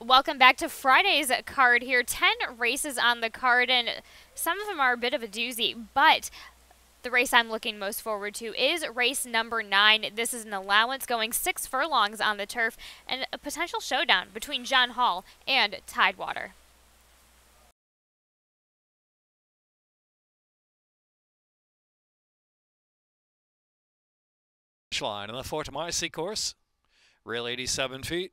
Welcome back to Friday's card here. 10 races on the card, and some of them are a bit of a doozy, but the race I'm looking most forward to is race number 9. This is an allowance going 6 furlongs on the turf and a potential showdown between John Hall and Tidewater. Line on the Fort Marcy course, real 87 feet.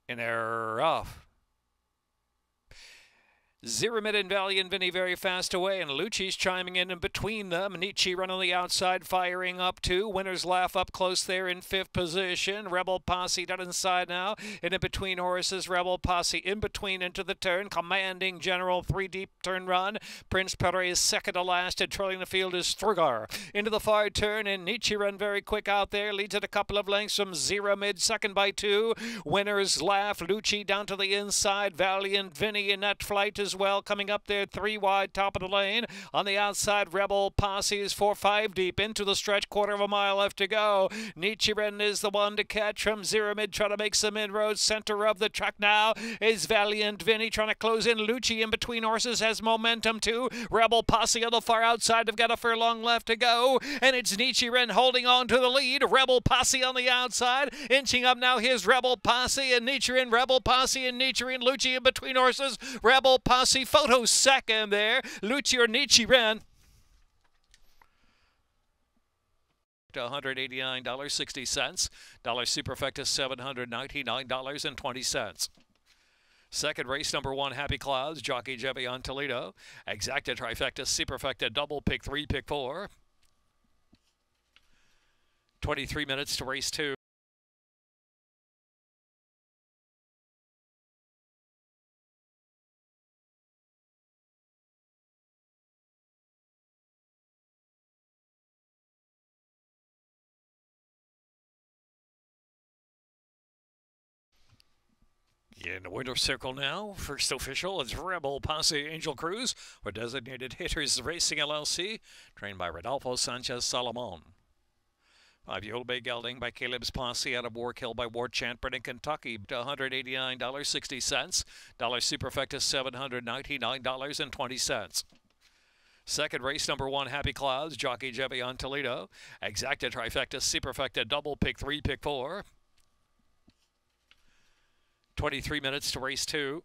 And they're off. Zeromed and Valiant Vinny very fast away, and Lucci's chiming in between them. Nietzsche run on the outside, firing up two. Winner's Laugh up close there in 5th position. Rebel Posse down inside now. And in between horses, Rebel Posse in between into the turn. Commanding General, 3 deep turn run. Prince Pere is second to last, and trailing the field is Strugar. Into the far turn, and Nietzsche run very quick out there. Leads it a couple of lengths from Zeromed, second by 2. Winner's Laugh, Lucci down to the inside. Valiant Vinny in that flight as well, coming up there 3 wide, top of the lane. On the outside, Rebel Posse is 4-5 deep into the stretch, quarter of a mile left to go. Nichiren is the one to catch from Zeromed, trying to make some inroads. Center of the track now is Valiant Vinny trying to close in. Lucci in between horses has momentum too. Rebel Posse on the far outside have got a furlong left to go, and it's Nichiren holding on to the lead. Rebel Posse on the outside, inching up now. Here's Rebel Posse and Nichiren, Rebel Posse and Nichiren. Lucci in between horses. Rebel Posse photo second there. Lucci or Nichiren. To $189.60. Dollar Superfecta $799.20. Second race, number 1, Happy Clouds, Jockey Jebby on Toledo. Exacta Trifecta, Superfecta, double, pick 3, pick 4. 23 minutes to race 2. In the winner's circle now, first official is Rebel Posse Angel Cruz, or Designated Hitters Racing LLC, trained by Rodolfo Sanchez Salomon. 5-year-old Bay Gelding by Caleb's Posse out of War Kill by War Champion in Kentucky to $189.60. Dollar Superfecta $799.20. Second race, number 1, Happy Clouds, Jockey Jebby on Toledo. Exacta Trifecta, Superfecta, double, pick 3, pick 4. 23 minutes to race 2.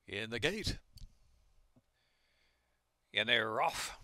In the gate. And they're off.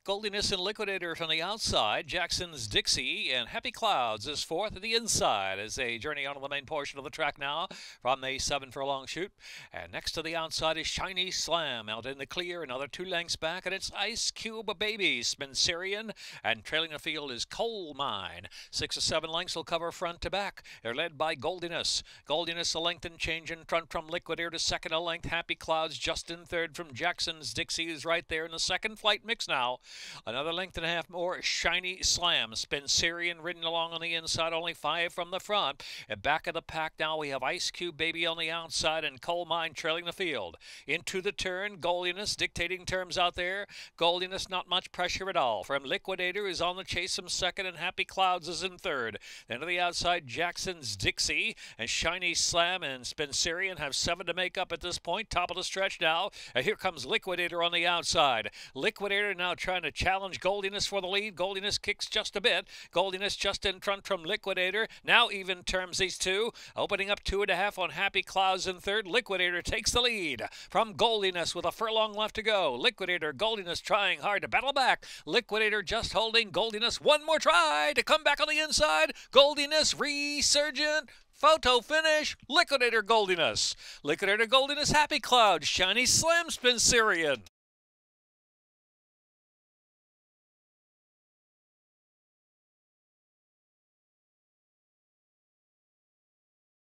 Goldiness and Liquidator from the outside. Jackson's Dixie and Happy Clouds is 4th at the inside as they journey onto the main portion of the track now from the 7 furlong chute. And next to the outside is Shiny Slam out in the clear, another 2 lengths back, and it's Ice Cube Baby, Spencerian, and trailing the field is Coal Mine. 6 or 7 lengths will cover front to back. They're led by Goldiness. Goldiness a length and change in front from Liquidator to second a length. Happy Clouds just in third from Jackson's Dixie is right there in the second flight mix now. Another length and a half more. Shiny Slam. Spencerian ridden along on the inside, only 5 from the front. And back of the pack now we have Ice Cube Baby on the outside and Coal Mine trailing the field. Into the turn, Goldiness dictating terms out there. Goldiness not much pressure at all. From Liquidator is on the chase from second, and Happy Clouds is in third. Then to the outside, Jackson's Dixie and Shiny Slam and Spencerian have 7 to make up at this point. Top of the stretch now. And here comes Liquidator on the outside. Liquidator now trying to challenge Goldiness for the lead. Goldiness kicks just a bit. Goldiness just in front from Liquidator. Now even terms these two. Opening up 2.5 on Happy Clouds in third. Liquidator takes the lead from Goldiness with a furlong left to go. Liquidator, Goldiness trying hard to battle back. Liquidator just holding. Goldiness one more try to come back on the inside. Goldiness resurgent. photo finish, Liquidator Goldiness. Liquidator Goldiness, Happy Cloud, Shiny Slam Spin Syrian.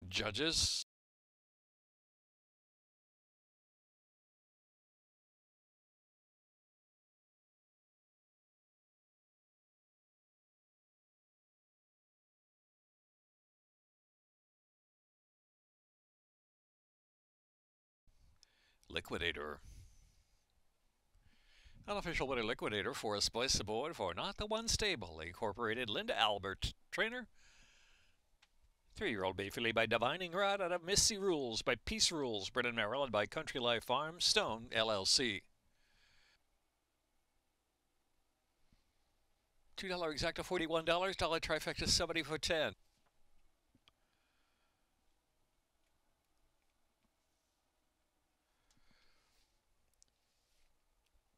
Judges. Liquidator. Unofficial winner Liquidator for a place aboard for Not the One Stable, Incorporated, Linda Albert. Trainer, 3-year-old Bay Filly by Divining Rod out of Missy Rules by Peace Rules, Brennan, Maryland by Country Life Farms, Stone, LLC. $2 exacta, $41, dollar trifecta, 70 for 10.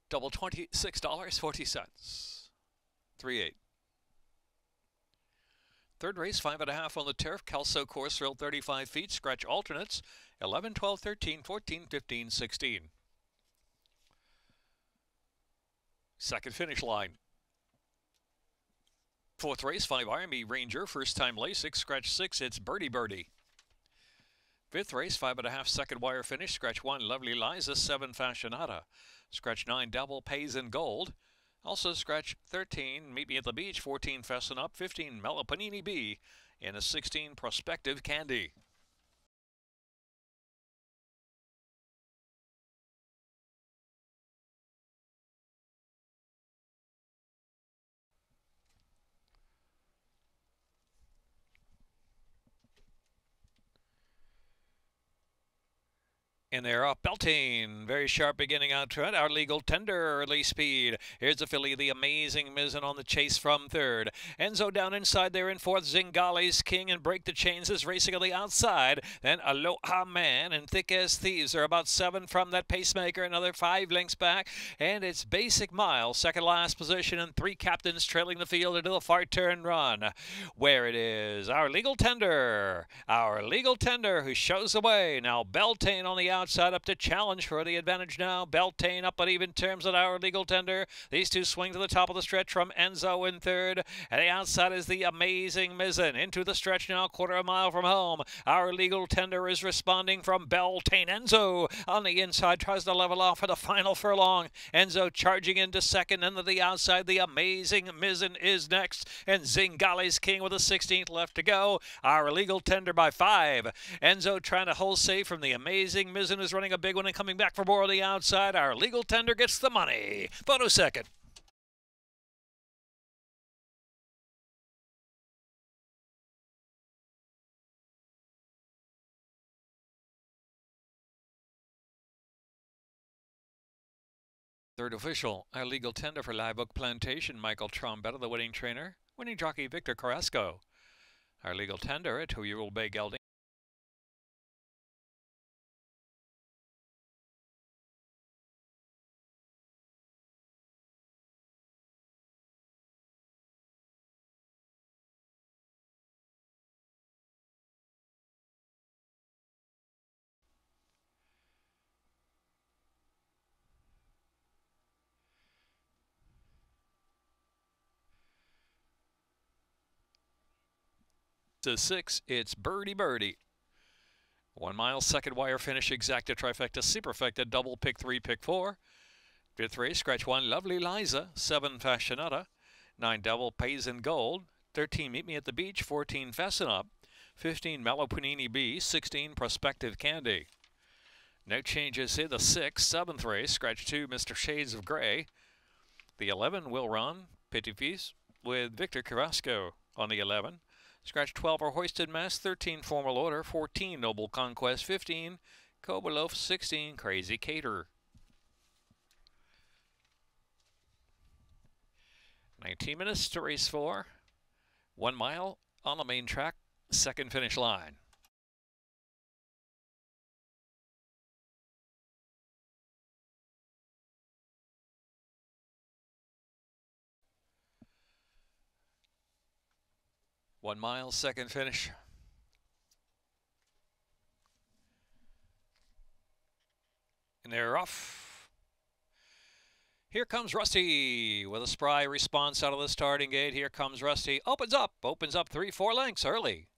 Double $26.40. 3-8. Third race, 5.5 on the turf. Kelso course rail 35 feet. Scratch alternates 11, 12, 13, 14, 15, 16. Second finish line. Fourth race, 5 Army Ranger. First time Lasix. Scratch 6. It's Birdie Birdie. Fifth race, 5.5 second wire finish. Scratch 1 Lovely Liza. 7 Fashionata. Scratch 9 Double Pays in Gold. Also scratch 13, Meet Me at the Beach, 14, Fessin Up, 15, Melapanini B, and a 16, Prospective Candy. And they're off. Beltane, very sharp beginning out front. Our Legal Tender, early speed. Here's the filly, the Amazing Mizzen on the chase from third. Enzo down inside there in fourth. Zingali's King and Break the Chains is racing on the outside. Then Aloha Man and Thick as Thieves are about 7 from that pacemaker. Another 5 lengths back. And it's Basic Mile, second last position, and 3 captains trailing the field into the far turn run. Where it is, Our Legal Tender. Our Legal Tender who shows the way. Now Beltane on the outside up to challenge for the advantage now. Beltane up at even terms at Our Legal Tender. These two swing to the top of the stretch from Enzo in third. And the outside is the Amazing Mizzen. Into the stretch now, quarter of a mile from home. Our Legal Tender is responding from Beltane. Enzo on the inside tries to level off for the final furlong. Enzo charging into second, and to the outside, the Amazing Mizzen is next. And Zingali's King with a 16th left to go. Our Legal Tender by 5. Enzo trying to hold safe from the Amazing Mizzen is running a big one and coming back for more on the outside. Our Legal Tender gets the money. Photo second. Third official, Our Legal Tender for Live Oak Plantation, Michael Trombetta, the winning trainer. Winning jockey, Victor Carrasco. Our Legal Tender, a 2-year-old bay gelding. To 6, it's Birdie Birdie. 1 mile, second wire finish, exacta, trifecta, superfecta, double, pick 3, pick 4. Fifth race, scratch 1, Lovely Liza. 7, Fashionata. 9, Double, Pays in Gold. 13, Meet Me at the Beach. 14, Fessin Up. 15, Melapanini B. 16, Prospective Candy. No changes here. The 6th, 7th race, scratch 2, Mr. Shades of Gray. The 11 will run, Petit Fils, with Victor Carrasco on the 11. Scratch 12 are Hoisted Mask, 13 Formal Order, 14 Noble Conquest, 15 Kobolof, 16 Crazy Cater. 19 minutes to race 4. 1 mile on the main track, second finish line. One mile, second finish. And they're off. Here comes Rusty with a spry response out of the starting gate. Here comes Rusty. Opens up 3-4 lengths early.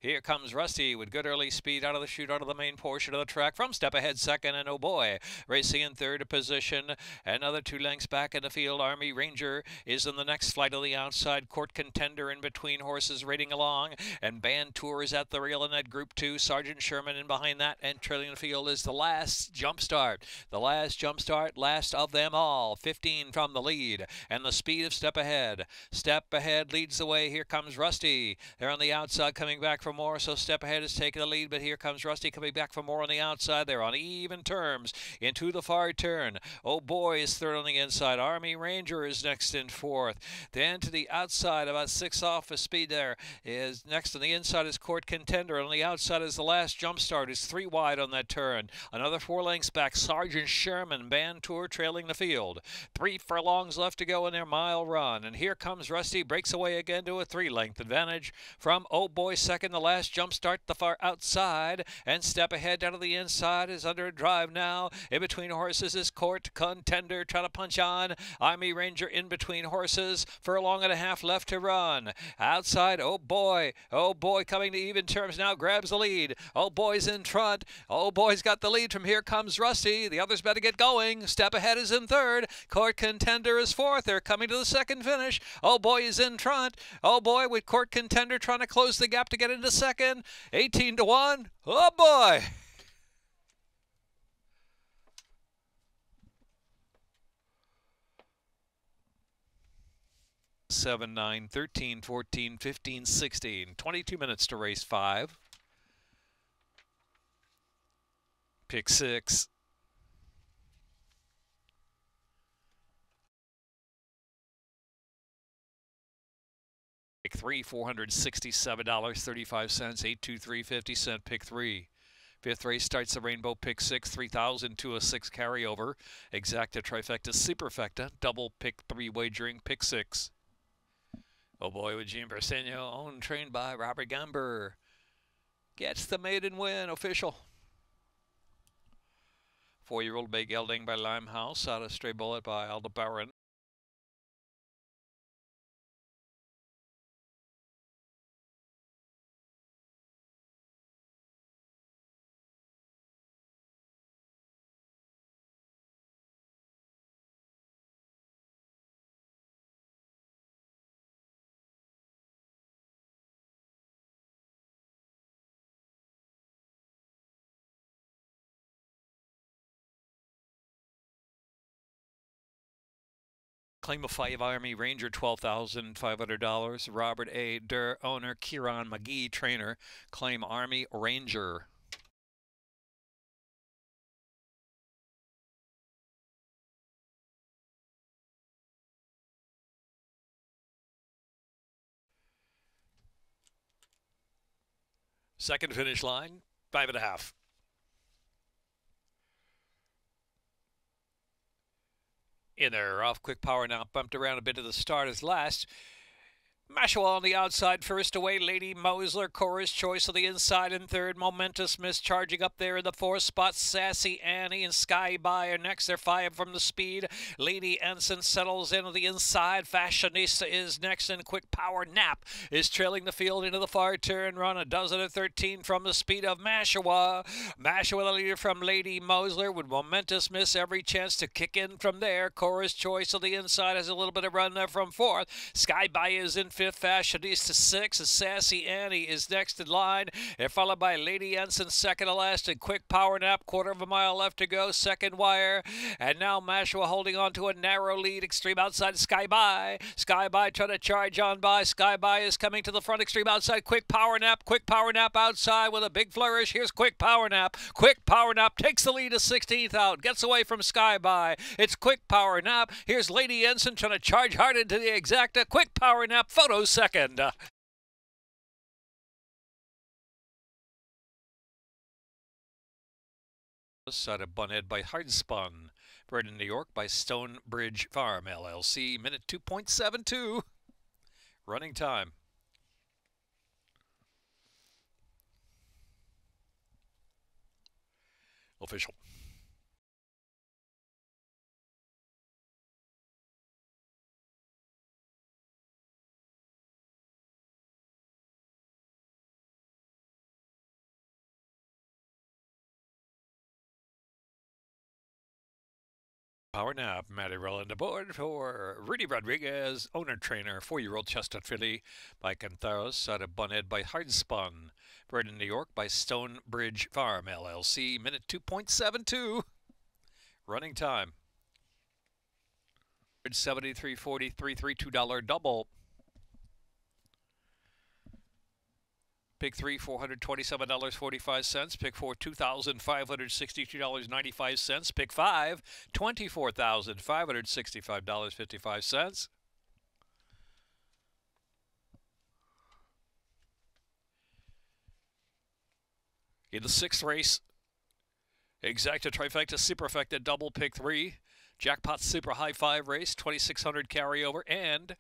Here comes Rusty with good early speed out of the chute, out of the main portion of the track. From step ahead second, and oh boy, racing in third position. Another 2 lengths back in the field. Army Ranger is in the next flight of the outside. Court Contender in between horses rating along. And Band Tour is at the rail in that Group 2. Sergeant Sherman in behind that. And trailing the field is the last jump start. The last jump start, last of them all. 15 from the lead. And the speed of Step Ahead. Step Ahead leads the way. Here comes Rusty. They're on the outside coming back for more, so Step Ahead is taking the lead, but here comes Rusty coming back for more on the outside. They're on even terms into the far turn. Oh boy is third on the inside. Army Ranger is next in fourth. Then to the outside, about 6 off of speed there, is next on the inside is Court Contender. On the outside is the last jump start. Is 3 wide on that turn. Another 4 lengths back. Sergeant Sherman, Band Tour trailing the field. 3 furlongs left to go in their mile run. And here comes Rusty, breaks away again to a 3-length advantage from Oh Boy second. The last jump start the far outside, and Step Ahead down to the inside is under a drive now. In between horses is Court Contender trying to punch on. Army Ranger in between horses. Furlong and a half left to run. Outside, oh boy coming to even terms now, grabs the lead. Oh boy's in front. Oh boy's got the lead from Here Comes Rusty. The others better get going. Step Ahead is in third. Court Contender is fourth. They're coming to the second finish. Oh boy is in front. Oh boy with Court Contender trying to close the gap to get into second. 18-1. Oh boy. Seven, 9, 13, 14, 15, 16. 22 minutes to race 5. Pick 6. Pick 3, $467.35, 823 50-cent. Pick 3. Fifth race starts the Rainbow Pick 6, 3,206 carryover. Exacta, trifecta, superfecta, double pick 3 wagering, Pick 6. Oh boy with Gene Bersenio, owned trained by Robert Gamber. Gets the maiden win, official. 4-year-old Bay Gelding by Limehouse, out of Stray Bullet by Aldebaran. Claim of 5 Army Ranger, $12,500. Robert A. Durr, owner. Kieran McGee, trainer. Claim Army Ranger. Second finish line, 5.5. In there, off quick power now, bumped around a bit to the start as last. Mashua on the outside, first away, Lady Mosler, Cora's Choice on the inside in third, Momentous Miss charging up there in the 4th spot, Sassy Annie and Sky By are next, they're 5 from the speed, Lady Ensign settles in on the inside, Fashionista is next, and Quick Power Nap is trailing the field into the far turn run, a dozen of 13 from the speed of Mashua. Mashua the leader from Lady Mosler, with Momentous Miss every chance to kick in from there, Cora's Choice on the inside has a little bit of run there from 4th, Sky By is in 5th, Fashionista 6, Sassy Annie is next in line. They're followed by Lady Ensign second to last, and Quick Power Nap, 1/4 mile left to go, second wire. And now Mashua holding on to a narrow lead, extreme outside Sky By. Sky By trying to charge on by. Sky By is coming to the front, extreme outside. Quick Power Nap outside with a big flourish. Here's Quick Power Nap. Quick Power Nap takes the lead to 16th out, gets away from Sky By. It's Quick Power Nap. Here's Lady Ensign trying to charge hard into the Exacta. Quick Power Nap, photo second. Out of Bunhead by Hardspun. Bred in New York by Stonebridge Farm, LLC. Minute 2.72. Running time. Official. power nap. Matty rolling aboard for Rudy Rodriguez, owner-trainer, 4-year-old chestnut filly by Cantharos out of Bunhead by Hardspun. Bred in New York by Stonebridge Farm, LLC. Minute 2.72. Running time. 73.40, $332 double. Pick 3, $427.45. Pick 4, $2,562.95. Pick 5, $24,565.55. In the 6th race, Exacta Trifecta Superfecta Double Pick 3, Jackpot Super High 5 race, 2,600 carryover, and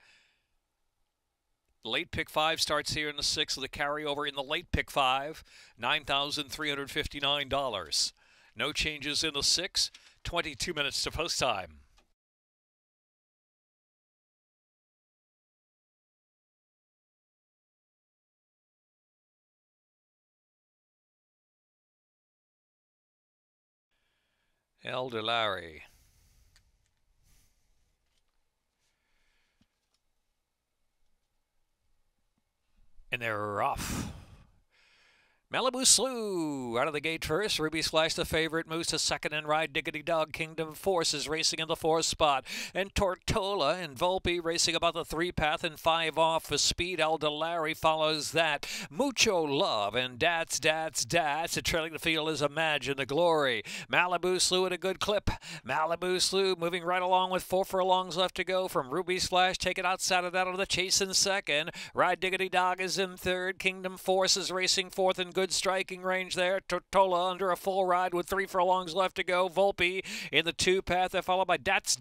late pick 5 starts here in the 6th with a carryover in the late pick 5, $9,359. No changes in the 6, 22 minutes to post time. El Delary. And they're off. Malibu Slew out of the gate first. Ruby Splash, the favorite, moves to second, and Ride Diggity Dog. Kingdom Force is racing in the 4th spot. And Tortola and Volpe racing about the 3 path and 5 off for speed. Aldelari follows that. Mucho Love and Dats. And trailing the field is Imagine the Glory. Malibu Slew at a good clip. Malibu Slew moving right along with 4 furlongs left to go from Ruby Splash. Taken outside of that on the chase in second. Ride Diggity Dog is in third. Kingdom Force is racing fourth and good striking range there. Tortola under a full ride with 3 furlongs left to go. Volpe in the 2 path. They're followed by Dats,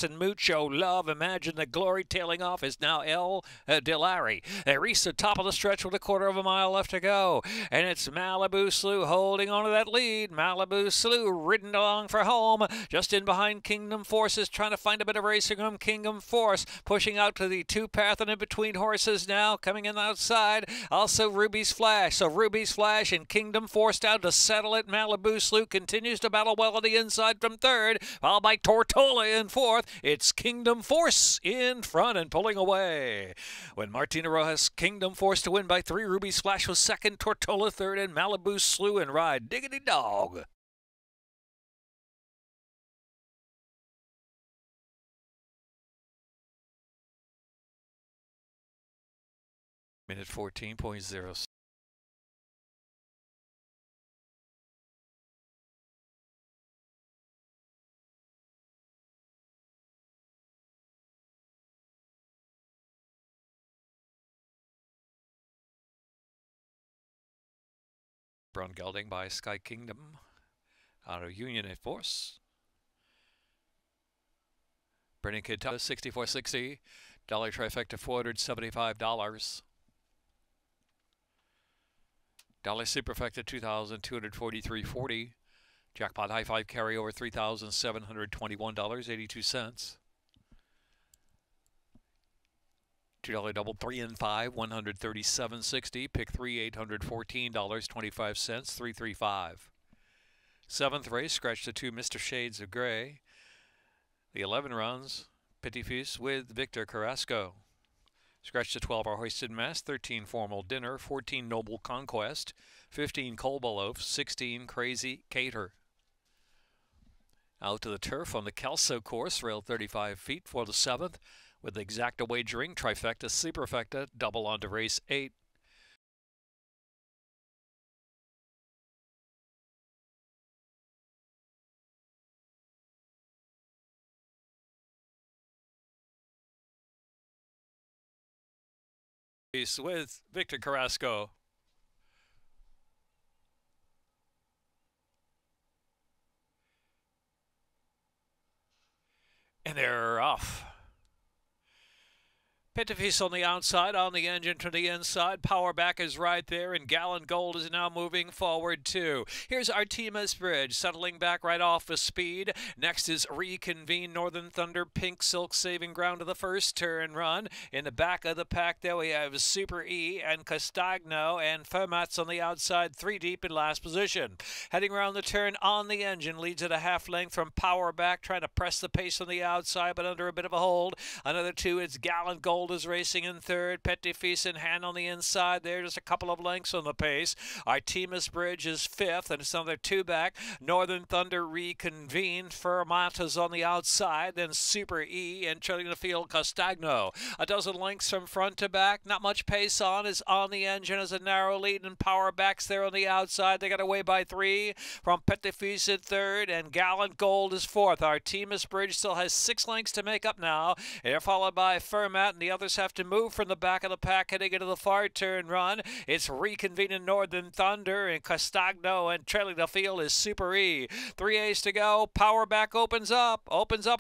and Mucho Love. Imagine the Glory. Tailing off is now El Delary. They reach the top of the stretch with a 1/4 mile left to go. And it's Malibu Slew holding on to that lead. Malibu Slew ridden along for home. Just in behind Kingdom Force is trying to find a bit of racing room. Kingdom Force pushing out to the 2 path and in between horses now. Coming in outside. Also Ruby's Flash. So Ruby's Flash and Kingdom Force down to settle it. Malibu Slew continues to battle well on the inside from third, followed by Tortola in fourth. It's Kingdom Force in front and pulling away. When Martina Rojas, Kingdom Force to win by 3. Ruby's Flash was second, Tortola third, and Malibu Slew and Ride Diggity Dog. Minute 14.06. Brown Gelding by Sky Kingdom out of Union at Force. Brennan Kid $64.60. Dollar Trifecta $475. Dollar Superfecta $2,243.40. Jackpot High 5 carryover $3,721.82. $2 double 3 and 5, $137.60. Pick 3, $814.25, 335. 7th race, scratch the 2 Mr. Shades of Gray. The 11 runs, Petit Fils with Victor Carrasco. Scratch the 12 Our Hoisted Mast, 13 Formal Dinner, 14 Noble Conquest, 15 Colba Loaf, 16 Crazy Cater. Out to the turf on the Kelso course, rail 35 feet for the 7th. With Exacta wagering, Trifecta, Superfecta, double onto race 8. With Victor Carrasco. And they're off. Pettifis on the outside, on the engine to the inside. Power back is right there, and Gallant Gold is now moving forward too. Here's Artemis Bridge settling back right off the speed. Next is Reconvene, Northern Thunder, Pink Silk saving ground to the first turn run. In the back of the pack there we have Super E and Castagno, and Fermat's on the outside, 3 deep in last position. Heading around the turn on the engine, leads at a half length from Power back, trying to press the pace on the outside but under a bit of a hold. Another 2, it's Gallant Gold is racing in third. Pettifis in hand on the inside there, just a couple of lengths on the pace. Artemis Bridge is 5th, and it's another 2 back. Northern Thunder Reconvene. Fermata's on the outside, then Super E, and trailing the field Castagno. A dozen lengths from front to back. Not much pace is on the engine as a narrow lead, and Power back's there on the outside. They got away by 3 from Pettifis in third, and Gallant Gold is 4th. Artemis Bridge still has 6 lengths to make up now. They're followed by Fermat, and the others have to move from the back of the pack heading into the far turn run. It's Reconvening Northern Thunder and Castagno, and trailing the field is Super E. 3 A's to go. Power back opens up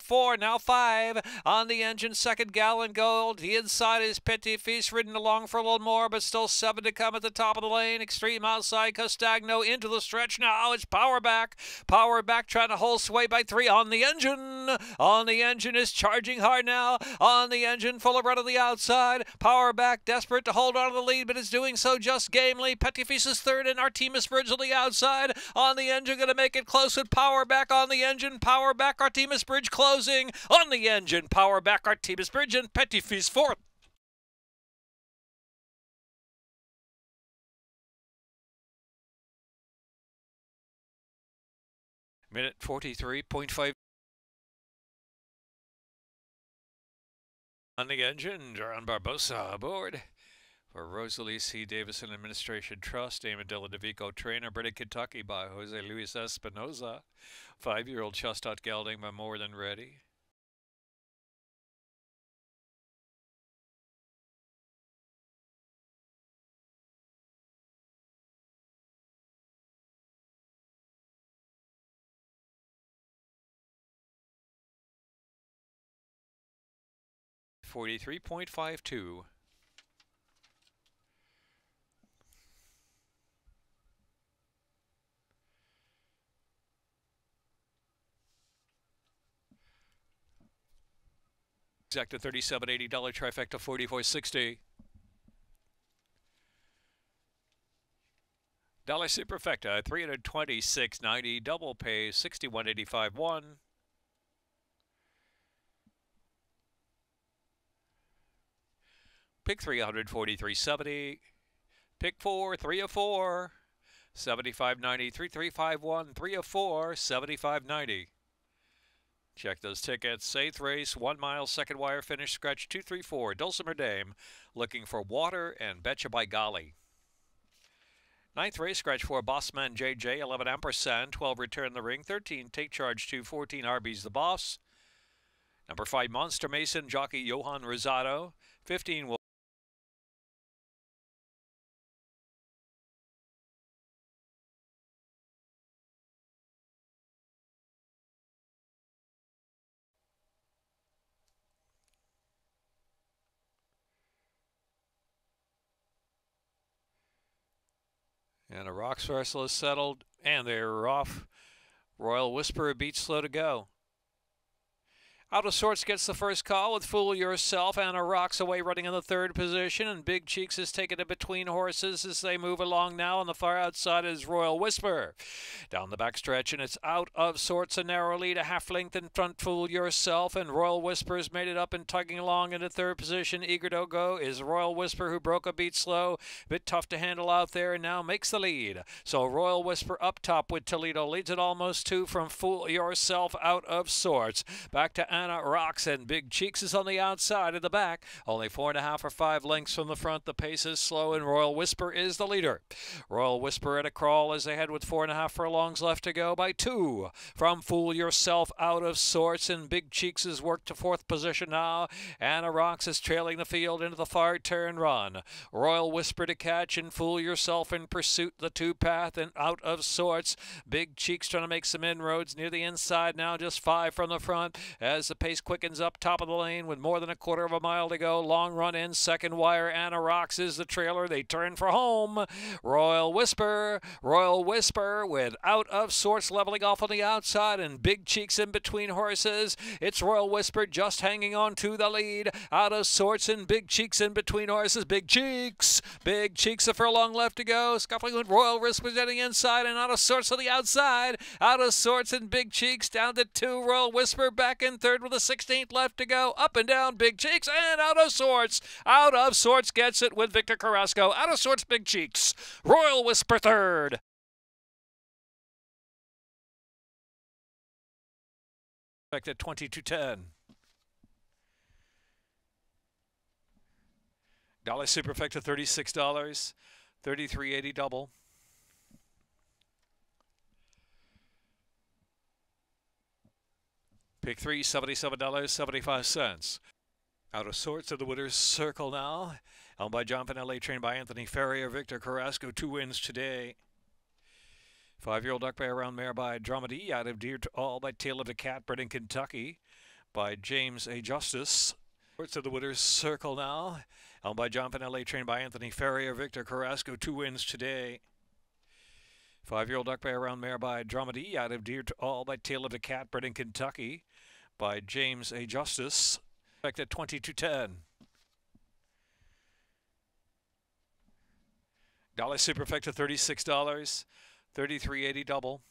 4, now 5 on the engine. Second, Gallant Gold. The inside is Pettifis, ridden along for a little more, but still 7 to come at the top of the lane. Extreme outside, Castagno into the stretch now. It's Power back trying to hold sway by 3 on the engine is charging hard now. On the engine, full of run on the outside. Power back desperate to hold on to the lead, but is doing so just gamely. Pettifis is 3rd, and Artemis Bridge on the outside. On the engine, going to make it close with Power back on the engine. Power back, Artemis Bridge closing. On the engine, Power back, Artemis Bridge, and Pettifis 4th. Minute 43.5 on the engine. John Barbosa aboard for Rosalie C. Davison Administration Trust. Amadilla DeVico trainer. Bred in Kentucky by Jose Luis Espinoza. 5-year-old Chestnut gelding by More Than Ready. $43.52. Exacta $37.80, trifecta $44.60. Dollar Superfecta $326.90, double pay $61.85.1. Pick 343.70. Pick 4, 3 of 4. 75.90, 3351, 3 of 4, 75.90. Check those tickets. 8th race, 1 mile, second wire finish, scratch 234. Dulcimer Dame looking for Water and Betcha by Golly. 9th race, scratch 4, Bossman JJ, 11 ampersand, 12 Return the Ring, 13 Take Charge 2, 14 Arby's the Boss. Number 5 Monster Mason, jockey Johan Rosado, 15 will and a Rocks Wrestle is settled, and they're off. Royal Whisperer beats Slow to Go. Out of Sorts gets the first call with Fool Yourself. Anna Rocks away running in the 3rd position, and Big Cheeks is taken in between horses as they move along now. On the far outside is Royal Whisper. Down the backstretch, and it's Out of Sorts, a narrow lead, a half length in front, Fool Yourself, and Royal Whisper's made it up and tugging along into 3rd position. Eager to Go is Royal Whisper, who broke a beat slow. Bit tough to handle out there, and now makes the lead. So Royal Whisper up top with Toledo, leads it almost 2 from Fool Yourself. Out of Sorts. Back to Anna Rocks, and Big Cheeks is on the outside of the back. Only 4.5 or 5 lengths from the front. The pace is slow, and Royal Whisper is the leader. Royal Whisper at a crawl as they head with 4.5 furlongs left to go by 2 from Fool Yourself. Out of Sorts, and Big Cheeks is worked to 4th position now. Anna Rocks is trailing the field into the far turn run. Royal Whisper to catch, and Fool Yourself in pursuit. The 2 path, and Out of Sorts. Big Cheeks trying to make some inroads near the inside now, just 5 from the front as as the pace quickens up top of the lane with more than a quarter of a mile to go. Long run in, second wire. Anna Rocks is the trailer. They turn for home. Royal Whisper with Out of Sorts leveling off on the outside and Big Cheeks in between horses. It's Royal Whisper just hanging on to the lead. Out of Sorts and Big Cheeks in between horses. Big Cheeks a furlong left to go. Scuffling with Royal Whisper getting inside and Out of Sorts on the outside. Out of Sorts and Big Cheeks down to 2. Royal Whisper back in third with a 16th left to go. Up and down Big Cheeks and Out of Sorts. Out of Sorts gets it with Victor Carrasco. Out of Sorts, Big Cheeks. Royal Whisper third. Back at 22.10. Dollar Superfecta $36. $33.80 double. Pick 3, $77.75. Out of Sorts of the winner's circle now. Owned by John Finelli, trained by Anthony Ferrier. Victor Carrasco, 2 wins today. 5-year-old duck by around mare by Dramedy. Out of Deer to All by Tale of the Cat, bred in Kentucky by James A. Justice. Sorts of the winner's circle now. Owned by John Finelli, trained by Anthony Ferrier. Victor Carrasco, 2 wins today. 5-year-old duck by around mare by Dramedy. Out of Deer to All by Tale of the Cat, bred in Kentucky by James A. Justice. Back at 22.10. Dollar Superfecta $36. $33.80 double.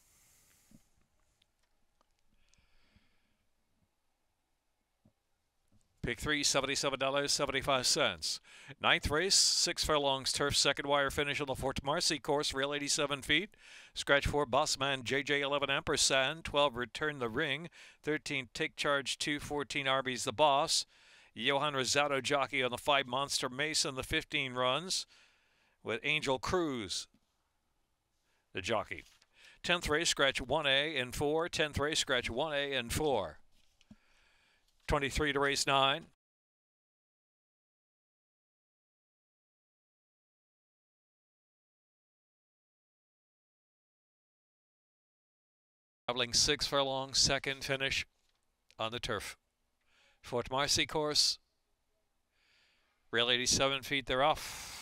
Pick 3, $77.75. Ninth race, 6 furlongs turf, second wire finish on the Fort Marcy course, rail 87 feet. Scratch 4, Bossman, JJ 11, Ampersand, 12, Return the Ring, 13, Take Charge 2, 14, Arby's the Boss. Johan Rosado jockey on the 5, Monster Mason, the 15 runs, with Angel Cruz, the jockey. 10th race, scratch 1A and 4. 10th race, scratch 1A and 4. 23 to race 9. Traveling 6 furlongs, second finish on the turf. Fort Marcy course, rail 87 feet, they're off.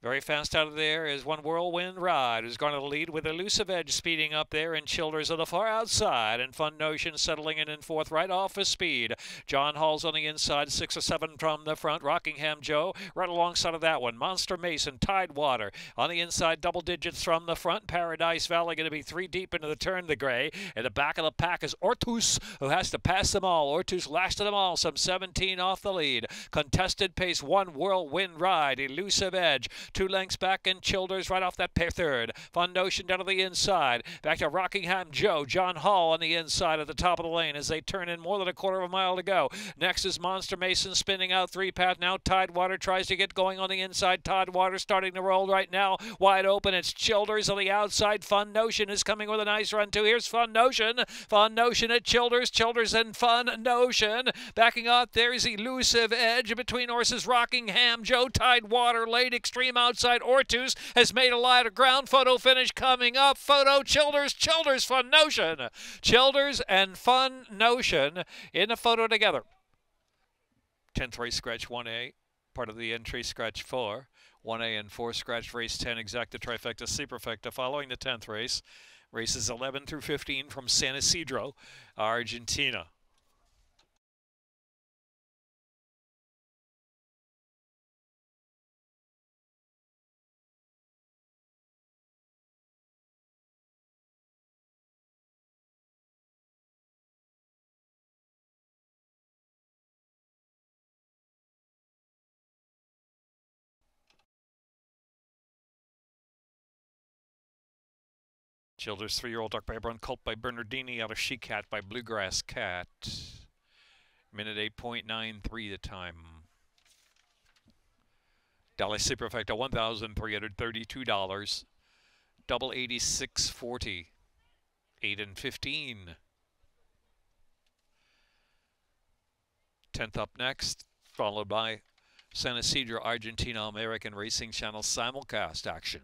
Very fast out of there is One Whirlwind Ride, who's going to lead with Elusive Edge speeding up there, and Childers on the far outside, and Fun Notion settling in fourth right off his speed. John Hall's on the inside, 6 or 7 from the front. Rockingham Joe right alongside of that one. Monster Mason, Tidewater on the inside, double digits from the front. Paradise Valley going to be 3 deep into the turn, the gray. In the back of the pack is Ortus, who has to pass them all. Ortus last of them all, some 17 off the lead. Contested pace, One Whirlwind Ride, Elusive Edge. 2 lengths back, and Childers right off that third. Fun Notion down to the inside. Back to Rockingham Joe. John Hall on the inside at the top of the lane as they turn in more than a quarter of a mile to go. Next is Monster Mason spinning out 3 path. Now Tidewater tries to get going on the inside. Tidewater starting to roll right now. Wide open. It's Childers on the outside. Fun Notion is coming with a nice run too. Here's Fun Notion. Fun Notion at Childers. Childers and Fun Notion. Backing out there's Elusive Edge between horses. Rockingham Joe. Tidewater late extreme outside. Ortus has made a lot of ground. Photo finish coming up. Photo Childers, Fun Notion. Childers and Fun Notion in the photo together. 10th race, scratch 1A. Part of the entry, scratch 4. 1A and 4, scratch race 10, exacta trifecta superfecta. Following the 10th race, races 11 through 15 from San Isidro, Argentina. Childers 3-year-old duck by Brown Colt by Bernardini out of She Cat by Bluegrass Cat. Minute 8.93 the time. Dollar Superfecta $1,332. Double 86.40. 8 and 15. 10th up next, followed by San Isidro, Argentina, American Racing Channel simulcast action.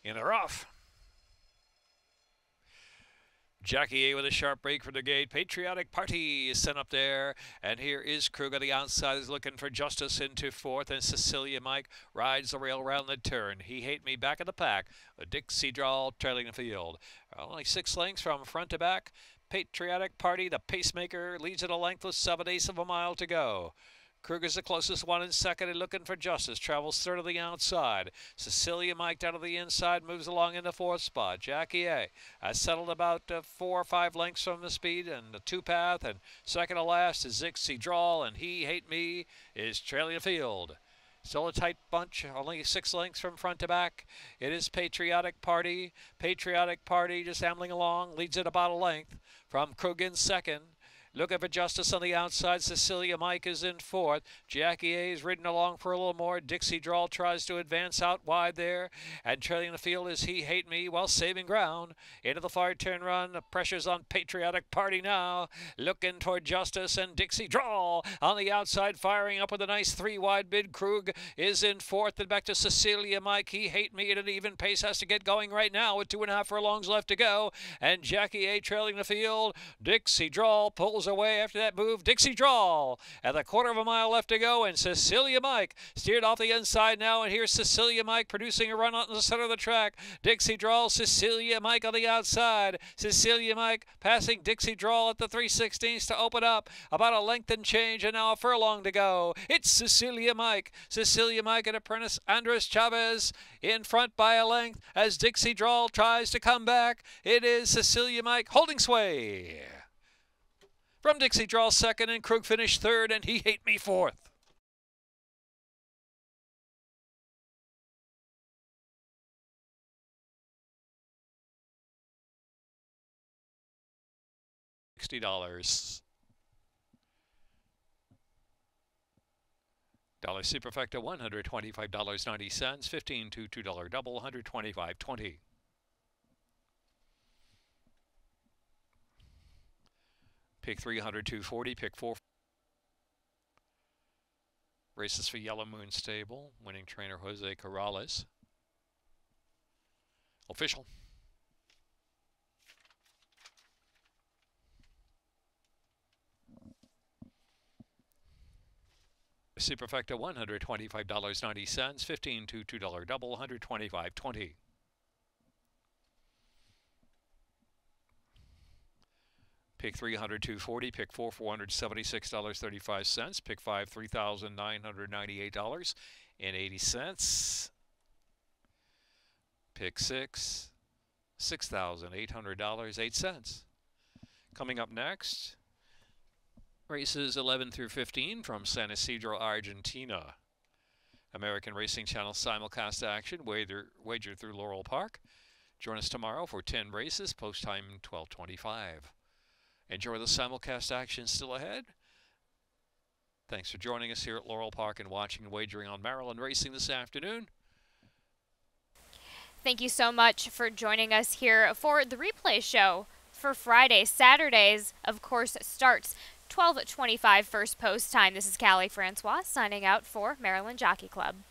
in the rough. Jackie A with a sharp break for the gate. Patriotic Party is sent up there. And here is Krug on the outside, is looking for Justice into fourth. And Cecilia Mike rides the rail around the turn. He Hate Me back in the pack. A Dixie Draw trailing the field. Only 6 lengths from front to back. Patriotic Party, the pacemaker, leads at a length with 7/8 of a mile to go. Krug is the closest one in second and looking for Justice. Travels third of the outside. Cecilia Mike down to the inside, moves along in the 4th spot. Jackie A has settled about 4 or 5 lengths from the speed and the 2-path. And second to last is Dixie Draw, and He Hate Me is trailing the field. Still a tight bunch, only 6 lengths from front to back. It is Patriotic Party. Patriotic Party just ambling along, leads it about a length from Krug in second. Looking for Justice on the outside. Cecilia Mike is in fourth. Jackie A is ridden along for a little more. Dixie Drawl tries to advance out wide there. And trailing the field is He Hate Me while saving ground. Into the far turn run. The pressure's on Patriotic Party now. Looking toward Justice and Dixie Drawl on the outside, firing up with a nice 3-wide bid. Krug is in fourth. And back to Cecilia Mike. He Hate Me at an even pace. Has to get going right now with 2.5 furlongs left to go. And Jackie A trailing the field. Dixie Drawl pulls away after that move. Dixie Drawl at a 1/4 of a mile left to go, and Cecilia Mike steered off the inside now, and here's Cecilia Mike producing a run out in the center of the track. Dixie Drawl, Cecilia Mike on the outside. Cecilia Mike passing Dixie Drawl at the 3/16 to open up about a length and change, and now a furlong to go. It's Cecilia Mike. Cecilia Mike and apprentice Andres Chavez in front by a length as Dixie Drawl tries to come back. It is Cecilia Mike holding sway. From Dixie Drawl second, and Krug finished third, and He Hate Me fourth. $60. Dollar Superfecta $125.90. 15 to $2 double, $125.20. Pick 300, 240, pick 4. Races for Yellow Moon Stable. Winning trainer Jose Corrales. Official. Superfecta $125.90. 15 to $2 double, $125.20. Pick 300, 240, pick 4, $476.35, pick 5, $3,998.80, pick 6, $6,800.08. Coming up next, races 11 through 15 from San Isidro, Argentina. American Racing Channel simulcast action, wager through Laurel Park. Join us tomorrow for 10 races, post time 12:25. Enjoy the simulcast action still ahead. Thanks for joining us here at Laurel Park and watching and wagering on Maryland Racing this afternoon. Thank you so much for joining us here for the replay show for Friday. Saturdays, of course, starts 12:25 first post time. This is Callie Francois signing out for Maryland Jockey Club.